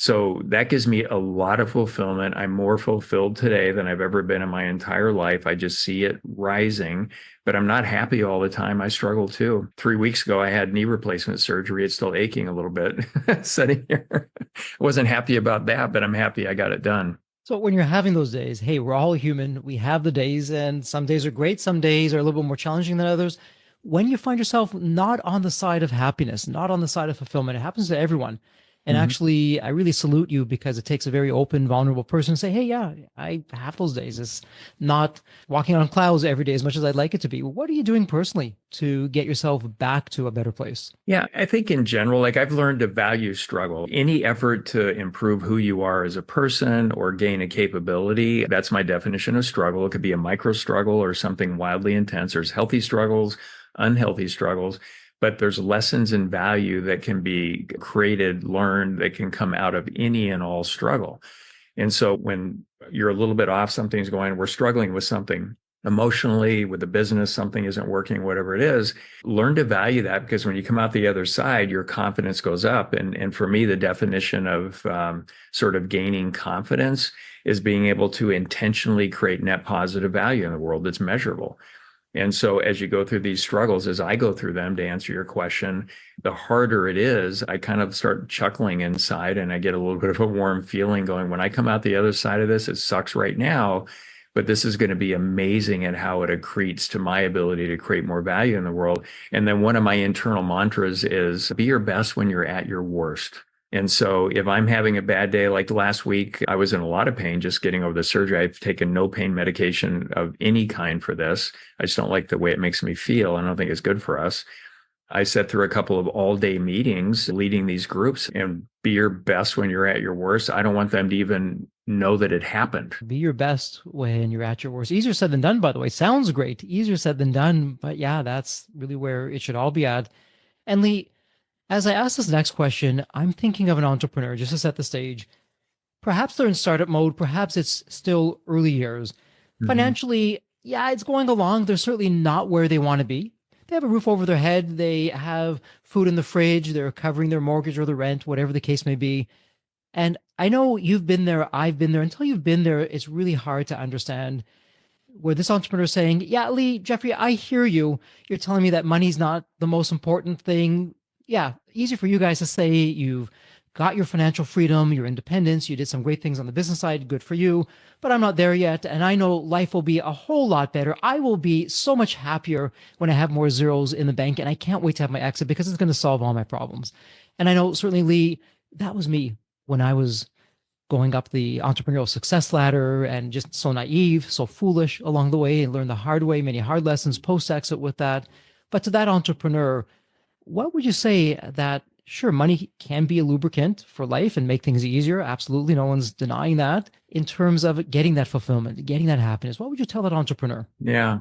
So that gives me a lot of fulfillment. I'm more fulfilled today than I've ever been in my entire life. I just see it rising, but I'm not happy all the time. I struggle too. 3 weeks ago, I had knee replacement surgery. It's still aching a little bit sitting here. I wasn't happy about that, but I'm happy I got it done. So when you're having those days, hey, we're all human. We have the days, and some days are great. Some days are a little bit more challenging than others. When you find yourself not on the side of happiness, not on the side of fulfillment, it happens to everyone. And Mhm. actually, I really salute you, because it takes a very open, vulnerable person to say, hey, yeah, I have those days. It's not walking on clouds every day as much as I'd like it to be. What are you doing personally to get yourself back to a better place? Yeah, I think in general, like I've learned to value struggle. Any effort to improve who you are as a person or gain a capability, that's my definition of struggle. It could be a micro struggle or something wildly intense. There's healthy struggles, unhealthy struggles, but there's lessons in value that can be created, learned, that can come out of any and all struggle. And so when you're a little bit off, something's going, we're struggling with something emotionally, with the business, something isn't working, whatever it is, learn to value that, because when you come out the other side, your confidence goes up. And for me, the definition of sort of gaining confidence is being able to intentionally create net positive value in the world that's measurable. And so as you go through these struggles, as I go through them, to answer your question, the harder it is, I kind of start chuckling inside and I get a little bit of a warm feeling going, when I come out the other side of this, it sucks right now, but this is going to be amazing at how it accretes to my ability to create more value in the world. And then one of my internal mantras is be your best when you're at your worst. And so if I'm having a bad day, like last week, I was in a lot of pain just getting over the surgery. I've taken no pain medication of any kind for this. I just don't like the way it makes me feel. I don't think it's good for us. I sat through a couple of all-day meetings leading these groups, and be your best when you're at your worst. I don't want them to even know that it happened. Be your best when you're at your worst. Easier said than done, by the way. Sounds great. Easier said than done. But yeah, that's really where it should all be at. And Lee, as I ask this next question, I'm thinking of an entrepreneur just to set the stage. Perhaps they're in startup mode. Perhaps it's still early years. Mhm. Financially, yeah, it's going along. They're certainly not where they want to be. They have a roof over their head. They have food in the fridge. They're covering their mortgage or the rent, whatever the case may be. And I know you've been there, I've been there. Until you've been there, it's really hard to understand where this entrepreneur is saying, yeah, Lee, Jeffrey, I hear you. You're telling me that money's not the most important thing. Yeah, easy for you guys to say you've got your financial freedom, your independence, you did some great things on the business side, good for you, but I'm not there yet. And I know life will be a whole lot better. I will be so much happier when I have more zeros in the bank. And I can't wait to have my exit because it's going to solve all my problems. And I know certainly, Lee, that was me when I was going up the entrepreneurial success ladder and just so naive, so foolish along the way, and learned the hard way, many hard lessons post exit with that. But to that entrepreneur, what would you say that sure, money can be a lubricant for life and make things easier? Absolutely. No one's denying that. In terms of getting that fulfillment, getting that happiness, what would you tell that entrepreneur? Yeah.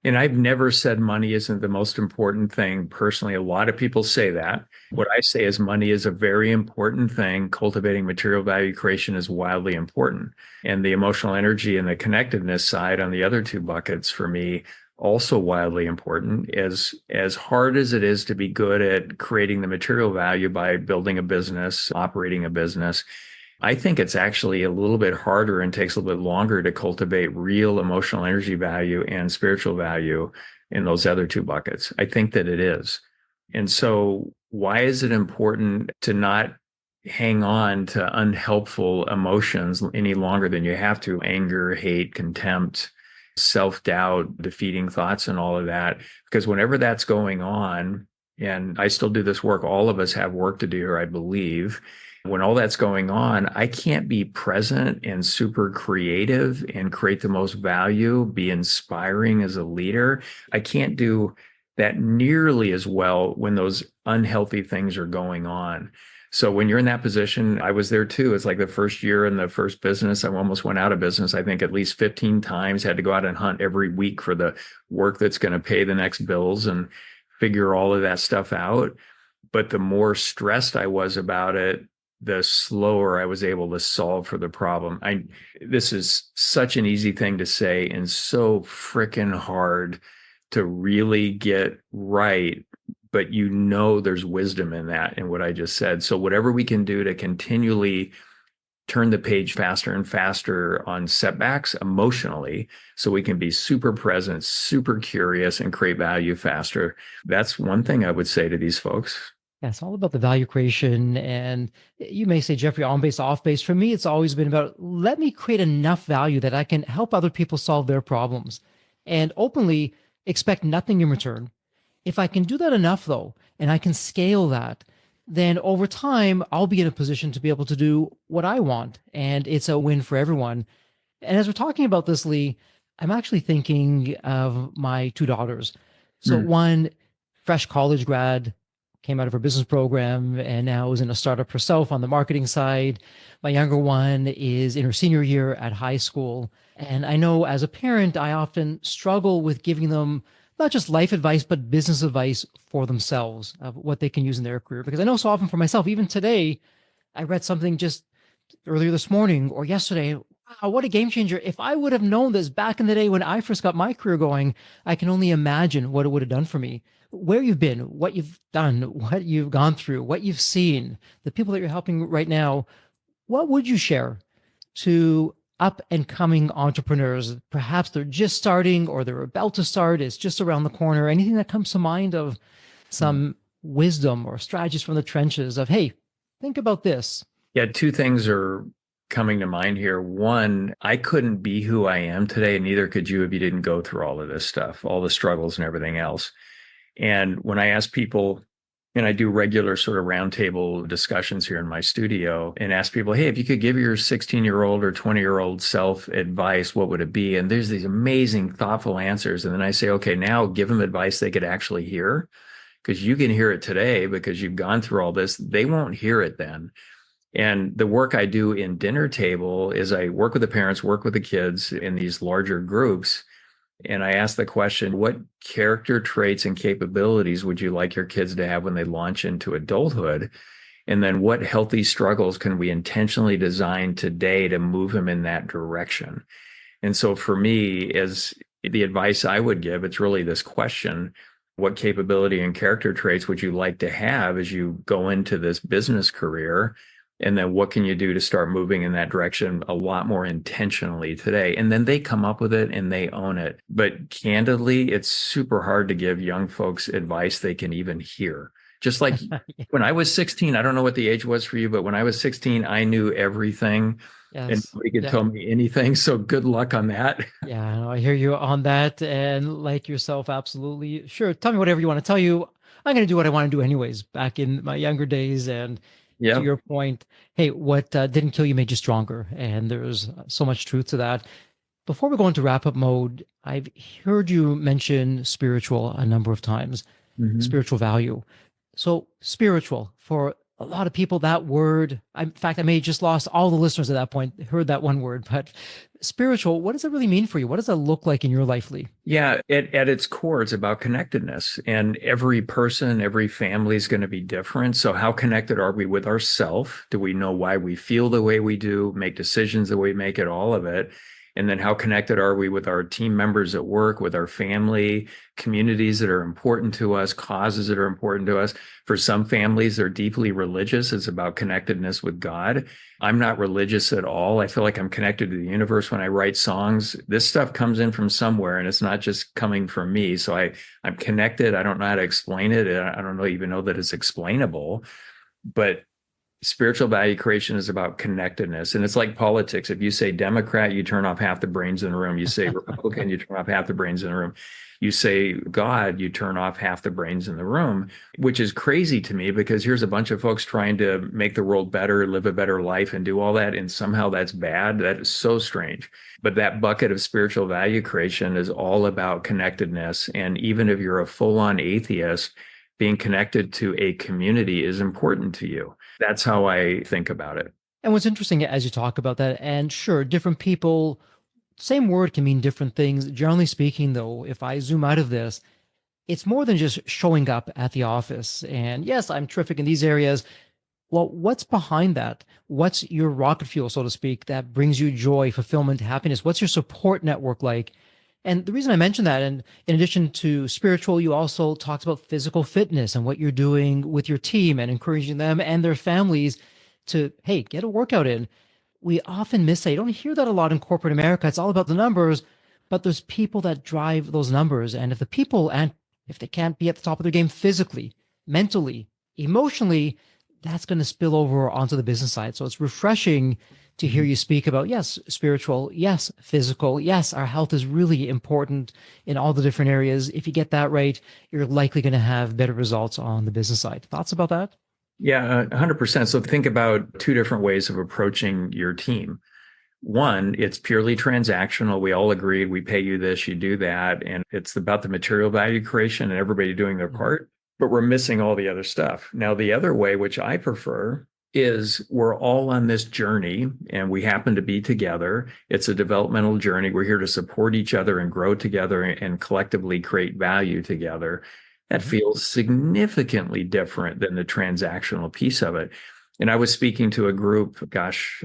And I've never said money isn't the most important thing. Personally, a lot of people say that. What I say is money is a very important thing. Cultivating material value creation is wildly important. And the emotional energy and the connectedness side on the other two buckets for me, also wildly important. As hard as it is to be good at creating the material value by building a business, operating a business, I think it's actually a little bit harder and takes a little bit longer to cultivate real emotional energy value and spiritual value in those other two buckets. I think that it is. And so, why is it important to not hang on to unhelpful emotions any longer than you have to? Anger, hate, contempt, self doubt, defeating thoughts, and all of that. Because whenever that's going on, and I still do this work, all of us have work to do here, I believe when all that's going on, I can't be present and super creative and create the most value, be inspiring as a leader. I can't do that nearly as well when those unhealthy things are going on. So when you're in that position, I was there too. It's like the first year in the first business, I almost went out of business. I think at least 15 times, had to go out and hunt every week for the work that's going to pay the next bills and figure all of that stuff out. But the more stressed I was about it, the slower I was able to solve for the problem. This is such an easy thing to say and so freaking hard to really get right, but there's wisdom in that in what I just said. So whatever we can do to continually turn the page faster and faster on setbacks emotionally, so we can be super present, super curious, and create value faster. That's one thing I would say to these folks. Yeah, it's all about the value creation. And you may say, Jeffrey, on base, off base. For me, it's always been about let me create enough value that I can help other people solve their problems and openly expect nothing in return. If I can do that enough, though, and I can scale that, then over time, I'll be in a position to be able to do what I want. And it's a win for everyone. And as we're talking about this, Lee, I'm actually thinking of my two daughters. So, Hmm. one, fresh college grad, came out of her business program and now is in a startup herself on the marketing side. My younger one is in her senior year at high school. And I know as a parent, I often struggle with giving them not just life advice, but business advice for themselves of what they can use in their career. Because I know so often for myself, even today, I read something just earlier this morning or yesterday. Wow, what a game changer. If I would have known this back in the day when I first got my career going, I can only imagine what it would have done for me. Where you've been, what you've done, what you've gone through, what you've seen, the people that you're helping right now, what would you share to up and coming entrepreneurs? Perhaps they're just starting or they're about to start, it's just around the corner. Anything that comes to mind of some wisdom or strategies from the trenches of, hey, think about this. Yeah, two things are coming to mind here. One, I couldn't be who I am today, and neither could you if you didn't go through all of this stuff, all the struggles and everything else. And when I ask people, and I do regular sort of roundtable discussions here in my studio and ask people, hey, if you could give your 16-year-old or 20-year-old self advice, what would it be? And there's these amazing, thoughtful answers. And then I say, okay, now give them advice they could actually hear, because you can hear it today because you've gone through all this. They won't hear it then. And the work I do in dinner table is I work with the parents, work with the kids in these larger groups. And I ask the question, what character traits and capabilities would you like your kids to have when they launch into adulthood? And then what healthy struggles can we intentionally design today to move them in that direction? And so for me, as the advice I would give, it's really this question: what capability and character traits would you like to have as you go into this business career? And then what can you do to start moving in that direction a lot more intentionally today? And then they come up with it and they own it. But candidly, it's super hard to give young folks advice they can even hear. Just like when I was 16, I don't know what the age was for you, but when I was 16, I knew everything and Yes. nobody could Yeah. tell me anything. So good luck on that. Yeah, no, I hear you on that. And like yourself, absolutely. Sure. Tell me whatever you want to tell you. I'm going to do what I want to do anyways, back in my younger days. And to Yep. your point, hey, what didn't kill you made you stronger. And there's so much truth to that. Before we go into wrap up mode, I've heard you mention spiritual a number of times, Mhm. spiritual value. So, spiritual for a lot of people, that word, in fact, I may have just lost all the listeners at that point, heard that one word, but spiritual, what does it really mean for you? What does it look like in your life, Lee? Yeah, at its core, it's about connectedness. And every person, every family is going to be different. So, how connected are we with ourselves? Do we know why we feel the way we do, make decisions the way we make it, all of it? And then, how connected are we with our team members at work, with our family, communities that are important to us, causes that are important to us? For some families, they're deeply religious. It's about connectedness with God. I'm not religious at all. I feel like I'm connected to the universe when I write songs. This stuff comes in from somewhere and it's not just coming from me. So I'm connected. I don't know how to explain it. I don't know, even know that it's explainable, but spiritual value creation is about connectedness. And it's like politics. If you say Democrat, you turn off half the brains in the room. You say Republican, you turn off half the brains in the room. You say God, you turn off half the brains in the room, which is crazy to me because here's a bunch of folks trying to make the world better, live a better life, and do all that. And somehow that's bad. That is so strange. But that bucket of spiritual value creation is all about connectedness. And even if you're a full on atheist, being connected to a community is important to you. That's how I think about it. And what's interesting as you talk about that, and sure, different people, same word can mean different things. Generally speaking, though, if I zoom out of this, it's more than just showing up at the office. And yes, I'm terrific in these areas. Well, what's behind that? What's your rocket fuel, so to speak, that brings you joy, fulfillment, happiness? What's your support network like? And the reason I mentioned that, and in addition to spiritual, you also talked about physical fitness and what you're doing with your team and encouraging them and their families to, hey, get a workout in. We often miss that. You don't hear that a lot in corporate America. It's all about the numbers, but there's people that drive those numbers. And if the people, and if they can't be at the top of their game physically, mentally, emotionally, that's going to spill over onto the business side. So it's refreshing to hear you speak about, yes, spiritual, yes, physical, yes, our health is really important in all the different areas. If you get that right, you're likely going to have better results on the business side. Thoughts about that? Yeah, 100%. So think about two different ways of approaching your team. One, it's purely transactional. We all agreed we pay you this, you do that. And it's about the material value creation and everybody doing their Mhm. part, but we're missing all the other stuff. Now, the other way, which I prefer, is we're all on this journey and we happen to be together. It's a developmental journey. We're here to support each other and grow together and collectively create value together. That Mhm. feels significantly different than the transactional piece of it. And I was speaking to a group,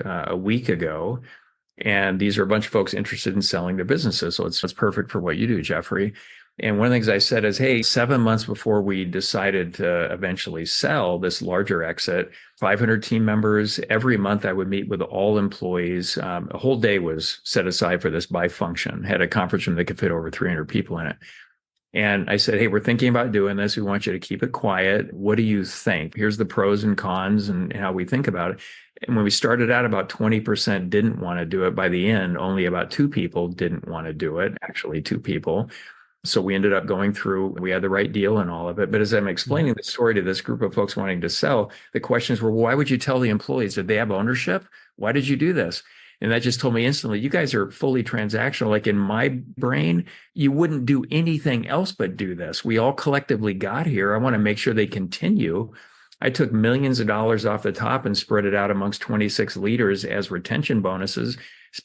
a week ago, and these are a bunch of folks interested in selling their businesses. So it's perfect for what you do, Jeffrey. And one of the things I said is, hey, 7 months before we decided to eventually sell this larger exit, 500 team members, every month I would meet with all employees. A whole day was set aside for this by function, had a conference room that could fit over 300 people in it. And I said, hey, we're thinking about doing this. We want you to keep it quiet. What do you think? Here's the pros and cons and how we think about it. And when we started out, about 20% didn't want to do it. By the end, only about two people didn't want to do it, actually, two people. So we ended up going through, we had the right deal and all of it. But as I'm Mhm. explaining the story to this group of folks wanting to sell, the questions were, well, why would you tell the employees? Did they have ownership? Why did you do this? And that just told me instantly, you guys are fully transactional. Like in my brain, you wouldn't do anything else but do this. We all collectively got here. I want to make sure they continue. I took millions of dollars off the top and spread it out amongst 26 leaders as retention bonuses.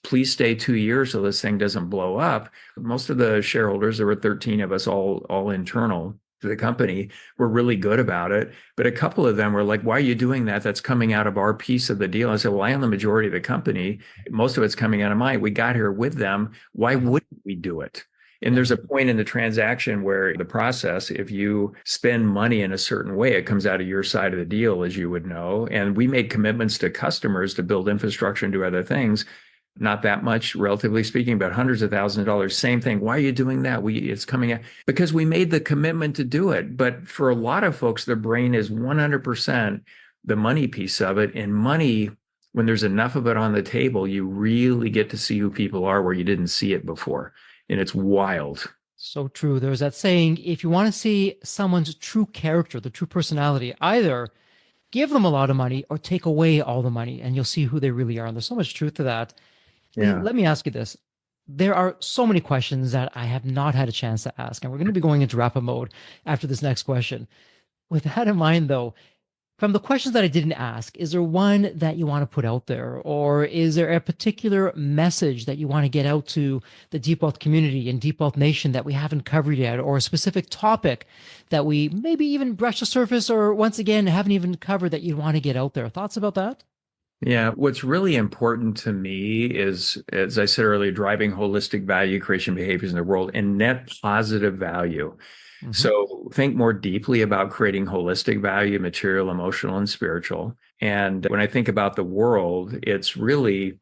Please stay 2 years so this thing doesn't blow up. Most of the shareholders, there were 13 of us, all internal to the company, were really good about it. But a couple of them were like, why are you doing that? That's coming out of our piece of the deal. I said, well, I own the majority of the company. Most of it's coming out of mine. We got here with them. Why Uh-huh. wouldn't we do it? And Yeah. there's a point in the transaction where the process, if you spend money in a certain way, it comes out of your side of the deal, as you would know. And we made commitments to customers to build infrastructure and do other things. Not that much, relatively speaking, but hundreds of thousands of dollars. Same thing. Why are you doing that? It's coming out because we made the commitment to do it. But for a lot of folks, their brain is 100% the money piece of it. And money, when there's enough of it on the table, you really get to see who people are where you didn't see it before. And it's wild. So true. There's that saying, if you want to see someone's true character, the true personality, either give them a lot of money or take away all the money and you'll see who they really are. And there's so much truth to that. Lee, Yeah. let me ask you this. There are so many questions that I have not had a chance to ask, and we're going to be going into wrap up mode after this next question. With that in mind, though, from the questions that I didn't ask, is there one that you want to put out there? Or is there a particular message that you want to get out to the Deep Wealth community and Deep Wealth Nation that we haven't covered yet? Or a specific topic that we maybe even brushed the surface or once again haven't even covered that you'd want to get out there? Thoughts about that? Yeah, what's really important to me is, as I said earlier, driving holistic value creation behaviors in the world and net positive value. Hmm. So think more deeply about creating holistic value, material, emotional, and spiritual. And when I think about the world, it's really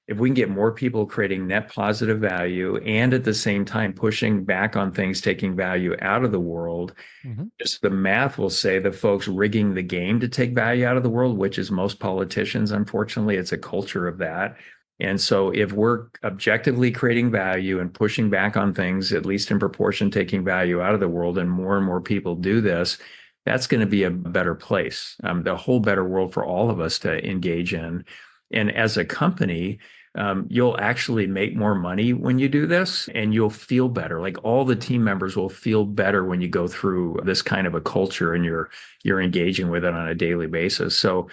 if we can get more people creating net positive value and at the same time pushing back on things taking value out of the world, Hmm. just the math will say the folks rigging the game to take value out of the world, which is most politicians, unfortunately, it's a culture of that. And so if we're objectively creating value and pushing back on things, at least in proportion, taking value out of the world, and more people do this, that's going to be a better place, the whole better world for all of us to engage in. And as a company, you'll actually make more money when you do this and you'll feel better. Like all the team members will feel better when you go through this kind of a culture and you're engaging with it on a daily basis. So,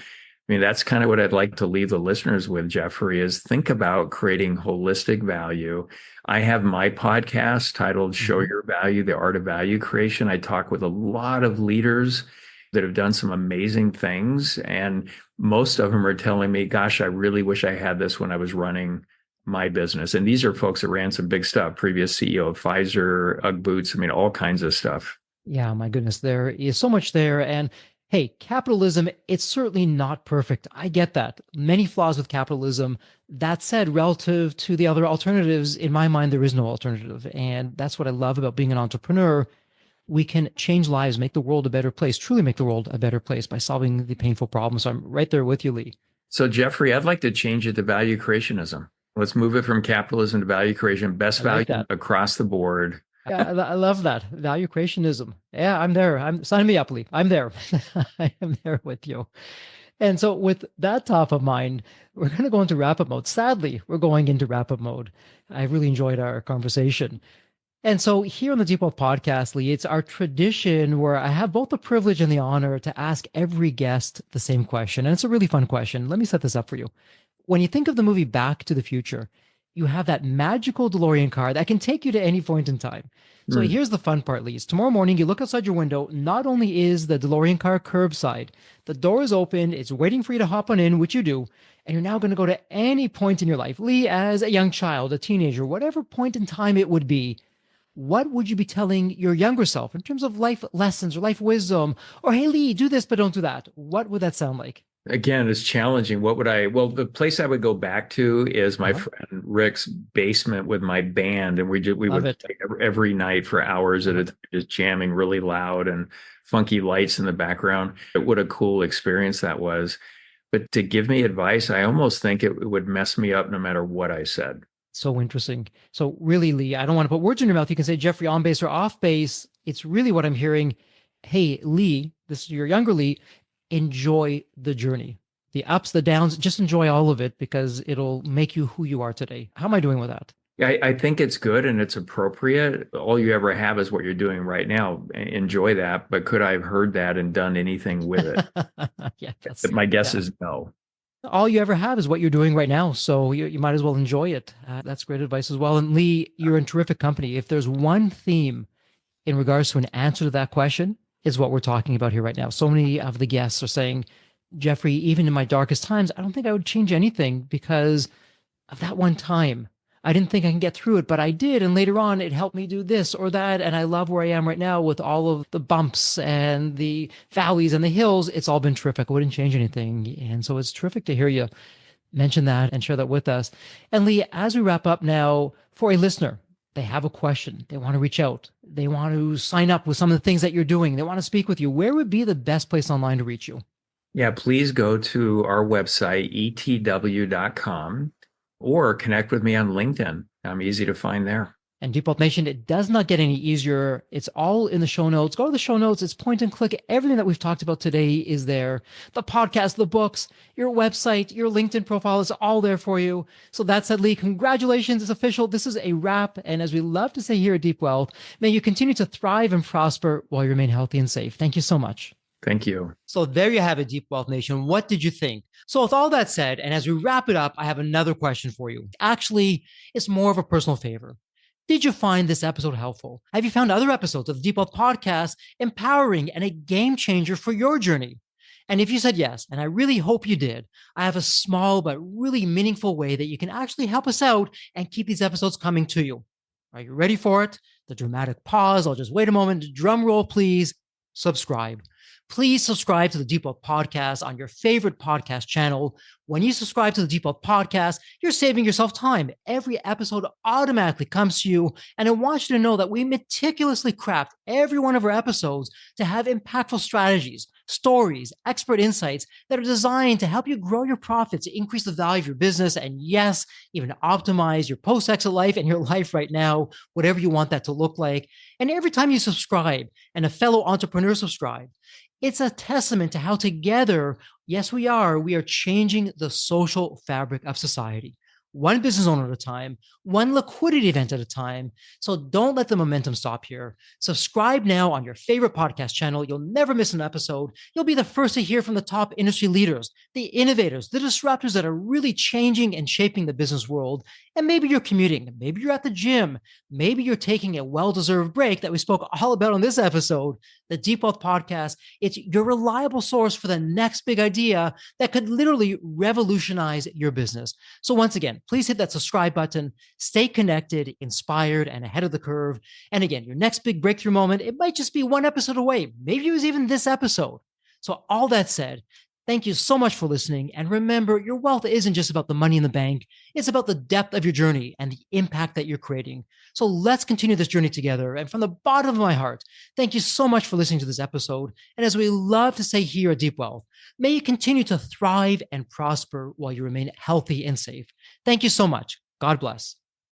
I mean, that's kind of what I'd like to leave the listeners with, Jeffrey, is think about creating holistic value. I have my podcast titled Show Hmm. Your Value, The Art of Value Creation. I talk with a lot of leaders that have done some amazing things. And most of them are telling me, gosh, I really wish I had this when I was running my business. And these are folks that ran some big stuff, previous CEO of Pfizer, UGG boots, I mean, all kinds of stuff. Yeah, my goodness, there is so much there. And hey, capitalism, it's certainly not perfect. I get that. Many flaws with capitalism. That said, relative to the other alternatives, in my mind, there is no alternative. And that's what I love about being an entrepreneur. We can change lives, make the world a better place, truly make the world a better place by solving the painful problems. So I'm right there with you, Lee. So, Jeffrey, I'd like to change it to value creationism. Let's move it from capitalism to value creation, best I like value that. across the board. Yeah, I love that. Value creationism. Yeah, I'm there. I'm sign me up, Lee. I'm there. I am there with you. And so, with that top of mind, we're going to go into wrap up mode. Sadly, we're going into wrap up mode. I really enjoyed our conversation. And so, here on the Deep Wealth Podcast, Lee, it's our tradition where I have both the privilege and the honor to ask every guest the same question. And it's a really fun question. Let me set this up for you. When you think of the movie Back to the Future, you have that magical DeLorean car that can take you to any point in time. So Hmm. here's the fun part, Lise. Tomorrow morning, you look outside your window. Not only is the DeLorean car curbside, the door is open, it's waiting for you to hop on in, which you do. And you're now going to go to any point in your life. Lee, as a young child, a teenager, whatever point in time it would be, what would you be telling your younger self in terms of life lessons or life wisdom? Or, hey, Lee, do this, but don't do that. What would that sound like? Again, it's challenging. What would I, well, the place I would go back to is my Uh-huh. friend Rick's basement with my band. And we Love would it. play every night for hours at Uh-huh. a time, just jamming really loud and funky lights in the background. What a cool experience that was. But to give me advice, I almost think it would mess me up no matter what I said. So interesting. So really, Lee, I don't want to put words in your mouth. You can say Jeffrey on base or off base. It's really what I'm hearing. Hey, Lee, this is your younger Lee. Enjoy the journey, the ups, the downs. Just enjoy all of it because it'll make you who you are today. How am I doing with that? I think it's good and it's appropriate. All you ever have is what you're doing right now. Enjoy that. But could I have heard that and done anything with it? Yeah, that's My guess yeah. is no. All you ever have is what you're doing right now. So you might as well enjoy it. That's great advice as well. And Lee, you're in terrific company. If there's one theme in regards to an answer to that question, is what we're talking about here right now. So many of the guests are saying, Jeffrey, even in my darkest times, I don't think I would change anything because of that one time. I didn't think I can get through it, but I did. And later on, it helped me do this or that. And I love where I am right now with all of the bumps and the valleys and the hills. It's all been terrific. I wouldn't change anything. And so it's terrific to hear you mention that and share that with us. And Lee, as we wrap up now, for a listener, they have a question, they want to reach out, they want to sign up with some of the things that you're doing, they want to speak with you, where would be the best place online to reach you? Yeah, please go to our website, etw.com, or connect with me on LinkedIn. I'm easy to find there. And Deep Wealth Nation, it does not get any easier. It's all in the show notes. Go to the show notes. It's point and click. Everything that we've talked about today is there. The podcast, the books, your website, your LinkedIn profile is all there for you. So that said, Lee, congratulations. It's official. This is a wrap. And as we love to say here at Deep Wealth, may you continue to thrive and prosper while you remain healthy and safe. Thank you so much. Thank you. So there you have it, Deep Wealth Nation. What did you think? So with all that said, and as we wrap it up, I have another question for you. Actually, it's more of a personal favor. Did you find this episode helpful? Have you found other episodes of the Deep Wealth Podcast empowering and a game changer for your journey? And if you said yes, and I really hope you did, I have a small but really meaningful way that you can actually help us out and keep these episodes coming to you. Are you ready for it? The dramatic pause. I'll just wait a moment. Drum roll, please. Subscribe. Please subscribe to the Deep Wealth Podcast on your favorite podcast channel. When you subscribe to the Deep Wealth Podcast, you're saving yourself time. Every episode automatically comes to you. And I want you to know that we meticulously craft every one of our episodes to have impactful strategies, stories, expert insights that are designed to help you grow your profits, increase the value of your business, and yes, even optimize your post-exit life and your life right now, whatever you want that to look like. And every time you subscribe and a fellow entrepreneur subscribes, it's a testament to how together, yes, we are changing the social fabric of society. One business owner at a time, one liquidity event at a time. So don't let the momentum stop here. Subscribe now on your favorite podcast channel. You'll never miss an episode. You'll be the first to hear from the top industry leaders, the innovators, the disruptors that are really changing and shaping the business world. And maybe you're commuting, maybe you're at the gym, maybe you're taking a well-deserved break that we spoke all about on this episode. The Deep Wealth Podcast, it's your reliable source for the next big idea that could literally revolutionize your business. So once again, please hit that subscribe button, stay connected, inspired, and ahead of the curve. And again, your next big breakthrough moment, it might just be one episode away. Maybe it was even this episode. So all that said, thank you so much for listening. And remember, your wealth isn't just about the money in the bank. It's about the depth of your journey and the impact that you're creating. So let's continue this journey together. And from the bottom of my heart, thank you so much for listening to this episode. And as we love to say here at Deep Wealth, may you continue to thrive and prosper while you remain healthy and safe. Thank you so much. God bless.